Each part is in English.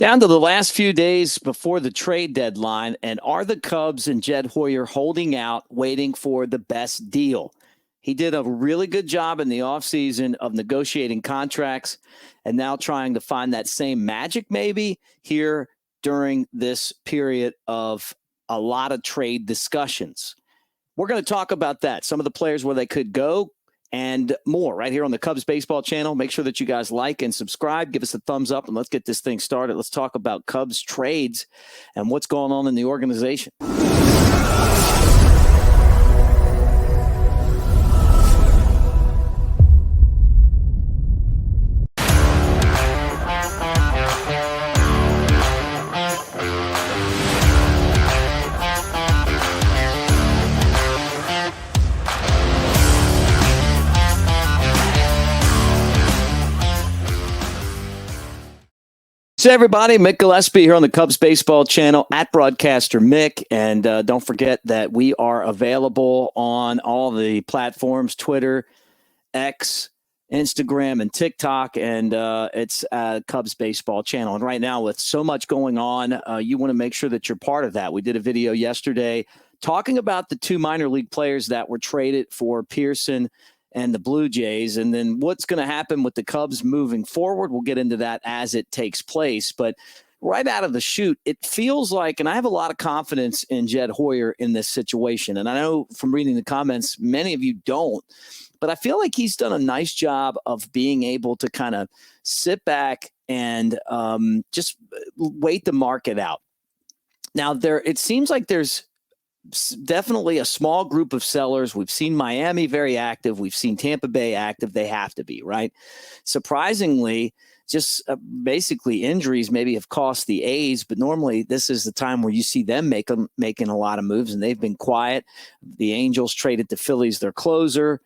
Down to the last few days before the trade deadline, and are the Cubs and Jed Hoyer holding out, waiting for the best deal? He did a really good job in the offseason of negotiating contracts and now trying to find that same magic maybe here during this period of a lot of trade discussions. We're going to talk about that, some of the players where they could go, and more right here on the Cubs Baseball channel. Make sure that you guys like and subscribe. Give us a thumbs up, and let's get this thing started. Let's talk about Cubs trades and what's going on in the organization. So everybody, Mick Gillespie here on the Cubs Baseball channel at Broadcaster Mick. And don't forget that we are available on all the platforms, Twitter, X, Instagram, and TikTok. And it's Cubs Baseball channel. And right now with so much going on, you want to make sure that you're part of that. We did a video yesterday talking about the two minor league players that were traded for Pearson and the Blue Jays, and then what's going to happen with the Cubs moving forward. We'll get into that as it takes place. But right out of the chute, it feels like, and I have a lot of confidence in Jed Hoyer in this situation, and I know from reading the comments, many of you don't, but I feel like he's done a nice job of being able to kind of sit back and just wait the market out. Now, it seems like there's definitely a small group of sellers. We've seen Miami very active. We've seen Tampa Bay active. They have to be, right? Surprisingly, just basically injuries maybe have cost the A's, but normally this is the time where you see them making a lot of moves, and they've been quiet. The Angels traded the Phillies their closer.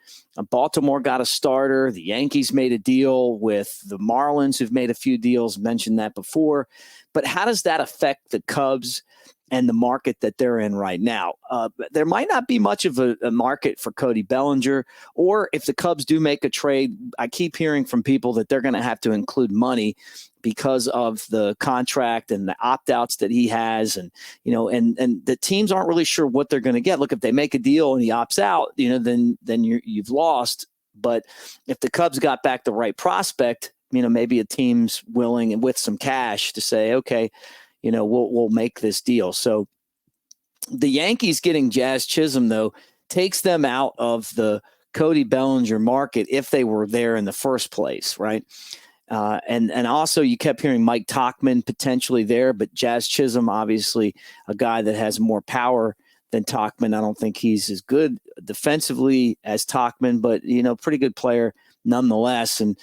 Baltimore got a starter. The Yankees made a deal with the Marlins, who've made a few deals, mentioned that before. But how does that affect the Cubs and the market that they're in right now? There might not be much of a market for Cody Bellinger, or if the Cubs do make a trade, I keep hearing from people that they're going to have to include money because of the contract and the opt-outs that he has. And, and the teams aren't really sure what they're going to get. Look, if they make a deal and he opts out, then you've lost. But if the Cubs got back the right prospect, maybe a team's willing and with some cash to say, okay, we'll make this deal. So the Yankees getting Jazz Chisholm, though, takes them out of the Cody Bellinger market if they were there in the first place, right? And also you kept hearing Mike Tauchman potentially there, but Jazz Chisholm, obviously a guy that has more power than Tauchman. I don't think he's as good defensively as Tauchman, but, pretty good player nonetheless. And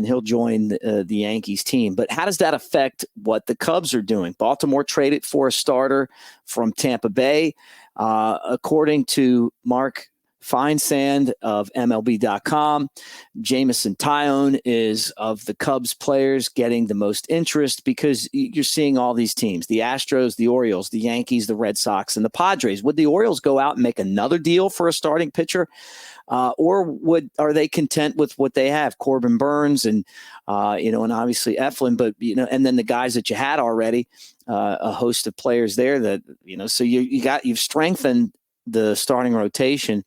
he'll join the Yankees team. But how does that affect what the Cubs are doing? Baltimore traded for a starter from Tampa Bay. According to Mark Feinsand of MLB.com, Jameson Taillon is of the Cubs players getting the most interest because you're seeing all these teams, the Astros, the Orioles, the Yankees, the Red Sox, and the Padres. Would the Orioles go out and make another deal for a starting pitcher? Or are they content with what they have? Corbin Burns and obviously Eflin, but, and then the guys that you had already, a host of players there that, so you've strengthened the starting rotation.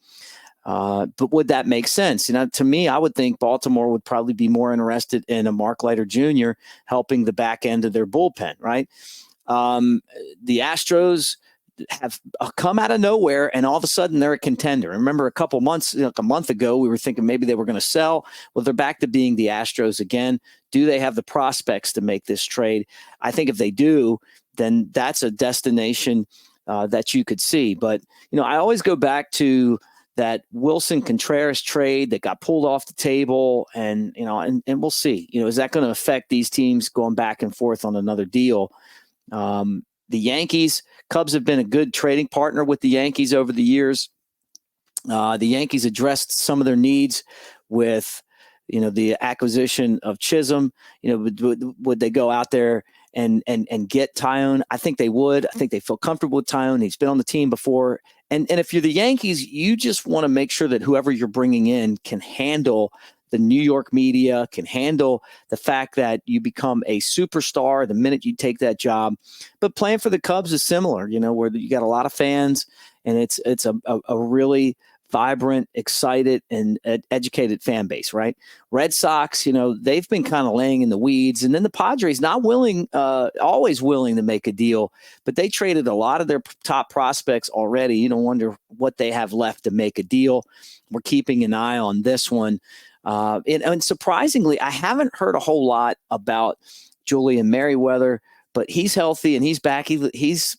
But would that make sense? To me, I would think Baltimore would probably be more interested in a Mark Leiter Jr. helping the back end of their bullpen, right? The Astros have come out of nowhere, and all of a sudden they're a contender. Remember a month ago, we were thinking maybe they were going to sell. Well, they're back to being the Astros again. Do they have the prospects to make this trade? I think if they do, then that's a destination that you could see. But, I always go back to that Wilson Contreras trade that got pulled off the table, and we'll see. Is that going to affect these teams going back and forth on another deal? The Yankees, Cubs have been a good trading partner with the Yankees over the years. The Yankees addressed some of their needs with, the acquisition of Chisholm. Would they go out there and get Taillon? I think they would. I think they feel comfortable with Taillon. He's been on the team before. And if you're the Yankees, you just want to make sure that whoever you're bringing in can handle the New York media, can handle the fact that you become a superstar the minute you take that job. But playing for the Cubs is similar, where you got a lot of fans, and it's a really vibrant, excited, and educated fan base, right? Red Sox, they've been kind of laying in the weeds, and then the Padres not always willing to make a deal, but they traded a lot of their top prospects already. You don't wonder what they have left to make a deal. We're keeping an eye on this one. And surprisingly, I haven't heard a whole lot about Julian Merriweather, but he's healthy and he's back. He's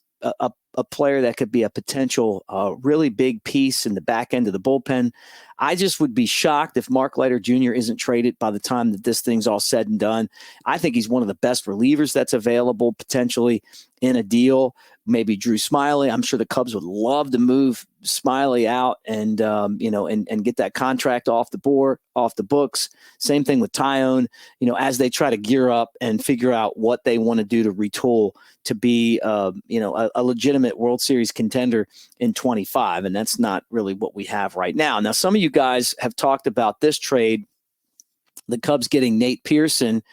a player that could be a potential really big piece in the back end of the bullpen. I just would be shocked if Mark Leiter Jr. isn't traded by the time that this thing's all said and done. I think he's one of the best relievers that's available potentially in a deal. Maybe Drew Smiley. I'm sure the Cubs would love to move Smiley out and and get that contract off the books. Same thing with Taillon, as they try to gear up and figure out what they want to do to retool to be a legitimate World Series contender in 25. And that's not really what we have right now. Now, some of you guys have talked about this trade, the Cubs getting Nate Pearson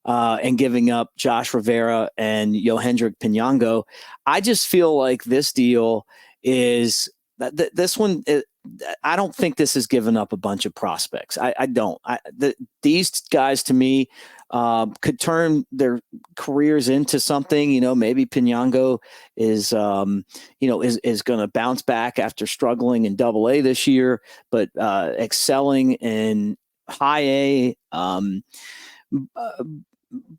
and giving up Josh Rivera and Yohendrick Pinango. I just feel like this deal is this one. I don't think this has given up a bunch of prospects. I don't. These guys, to me, could turn their careers into something. Maybe Pinango is going to bounce back after struggling in Double-A this year, but excelling in High A.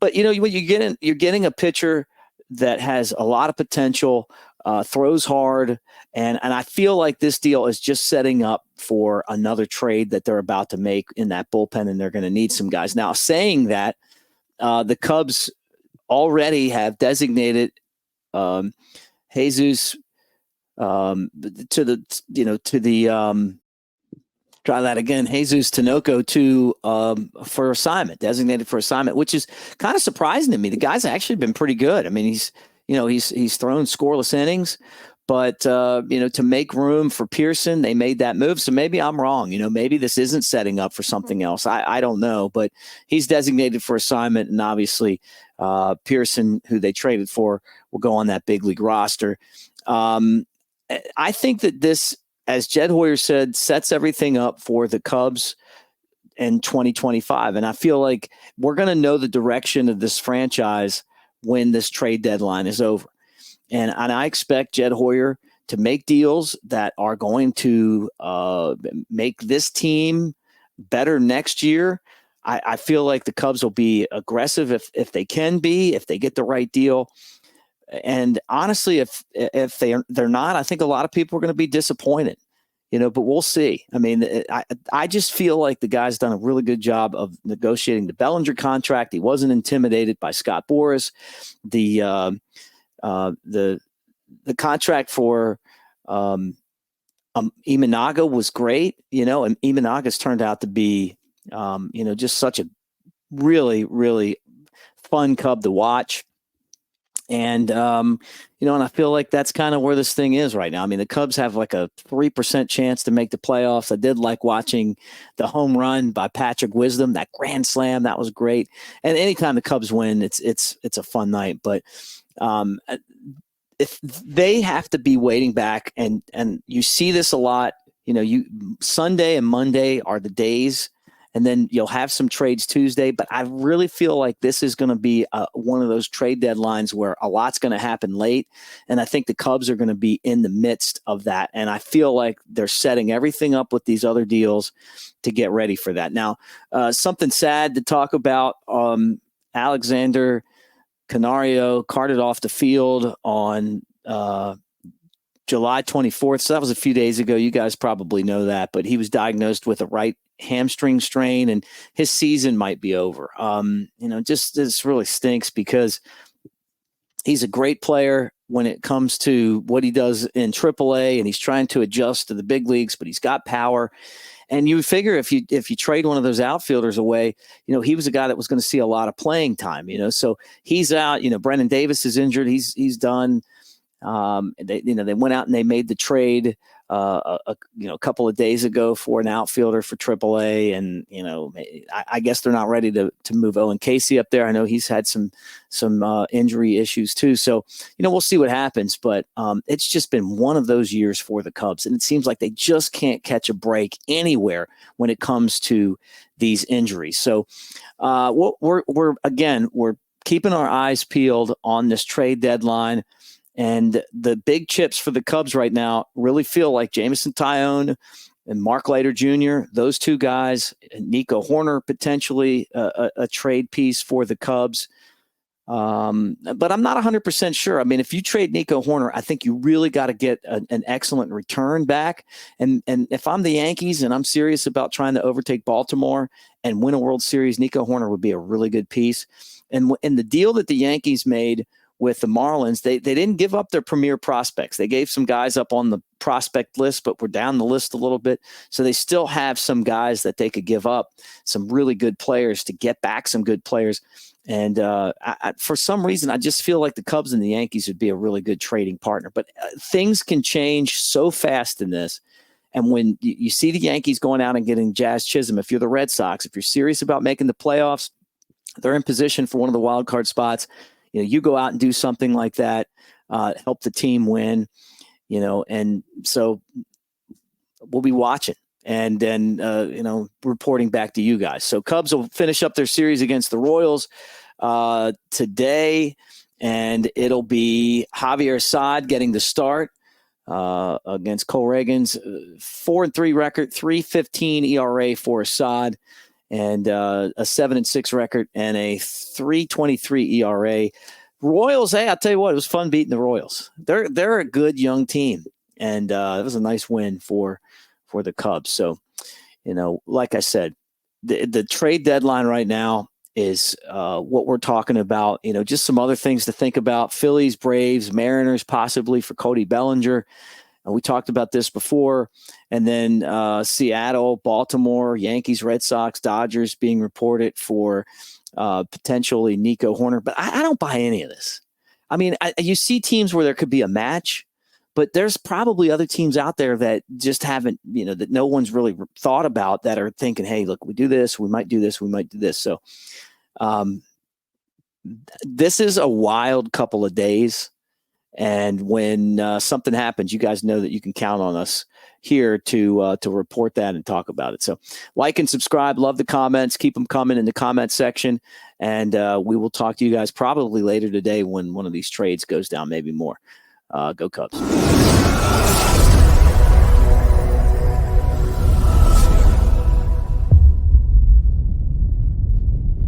But when you're getting a pitcher that has a lot of potential, throws hard, and I feel like this deal is just setting up for another trade that they're about to make in that bullpen, and they're going to need some guys. Now, saying that, the Cubs already have designated Jesus try that again. Jesus Tinoco for assignment, designated for assignment, which is kind of surprising to me. The guy's actually been pretty good. I mean, he's thrown scoreless innings, but to make room for Pearson, they made that move. So maybe I'm wrong. Maybe this isn't setting up for something else. I don't know, but he's designated for assignment, and obviously Pearson, who they traded for, will go on that big league roster. I think that this, as Jed Hoyer said, sets everything up for the Cubs in 2025. And I feel like we're going to know the direction of this franchise when this trade deadline is over. And I expect Jed Hoyer to make deals that are going to make this team better next year. I feel like the Cubs will be aggressive if they can be, if they get the right deal. And honestly, if they're not, I think a lot of people are going to be disappointed, but we'll see. I mean, I just feel like the guy's done a really good job of negotiating the Bellinger contract. He wasn't intimidated by Scott Boras. The contract for Imanaga was great, and Imanaga's turned out to be, just such a really, really fun Cub to watch. And, and I feel like that's kind of where this thing is right now. I mean, the Cubs have like a 3% chance to make the playoffs. I did like watching the home run by Patrick Wisdom, that grand slam. That was great. And anytime the Cubs win, it's a fun night. But if they have to be waiting back, and you see this a lot, Sunday and Monday are the days, and then you'll have some trades Tuesday. But I really feel like this is going to be one of those trade deadlines where a lot's going to happen late. And I think the Cubs are going to be in the midst of that. And I feel like they're setting everything up with these other deals to get ready for that. Now, something sad to talk about, Alexander Canario carted off the field on July 24th. So that was a few days ago. You guys probably know that, but he was diagnosed with a right hamstring strain, and his season might be over. This really stinks because he's a great player when it comes to what he does in AAA, and he's trying to adjust to the big leagues, but he's got power. And you figure if you trade one of those outfielders away, he was a guy that was going to see a lot of playing time, so he's out. Brendan Davis is injured. He's done. They went out and they made the trade a couple of days ago for an outfielder for AAA, and I guess they're not ready to move Owen Casey up there. I know he's had some injury issues too, so we'll see what happens. But it's just been one of those years for the Cubs, and it seems like they just can't catch a break anywhere when it comes to these injuries. So we're keeping our eyes peeled on this trade deadline. And the big chips for the Cubs right now really feel like Jameson, Taillon, and Mark Leiter Jr., those two guys, Nico Horner, potentially a trade piece for the Cubs. But I'm not 100% sure. I mean, if you trade Nico Horner, I think you really got to get an excellent return back. And if I'm the Yankees and I'm serious about trying to overtake Baltimore and win a World Series, Nico Horner would be a really good piece. And in the deal that the Yankees made with the Marlins, they didn't give up their premier prospects. They gave some guys up on the prospect list, but we're down the list a little bit. So they still have some guys that they could give up, some really good players to get back some good players. And for some reason, I just feel like the Cubs and the Yankees would be a really good trading partner. But things can change so fast in this. And when you see the Yankees going out and getting Jazz Chisholm, if you're the Red Sox, if you're serious about making the playoffs, they're in position for one of the wild card spots. You go out and do something like that, help the team win, and so we'll be watching and then, reporting back to you guys. So Cubs will finish up their series against the Royals today, and it'll be Javier Assad getting the start against Cole Reagan's 4-3 record, 3.15 ERA for Assad, and a 7-6 record and a 3.23 ERA. Royals, hey, I'll tell you what, it was fun beating the Royals. They're a good young team, and it was a nice win for the Cubs. So, like I said, the trade deadline right now is what we're talking about. Just some other things to think about: Phillies, Braves, Mariners, possibly for Cody Bellinger. We talked about this before. And then Seattle, Baltimore, Yankees, Red Sox, Dodgers being reported for potentially Nico Horner. But I don't buy any of this. I mean, you see teams where there could be a match, but there's probably other teams out there that just haven't, that no one's really thought about, that are thinking, hey, look, we do this, we might do this, we might do this. So this is a wild couple of days. And when something happens, you guys know that you can count on us here to report that and talk about it. So like and subscribe. Love the comments. Keep them coming in the comment section. And we will talk to you guys probably later today when one of these trades goes down, maybe more. Go Cubs.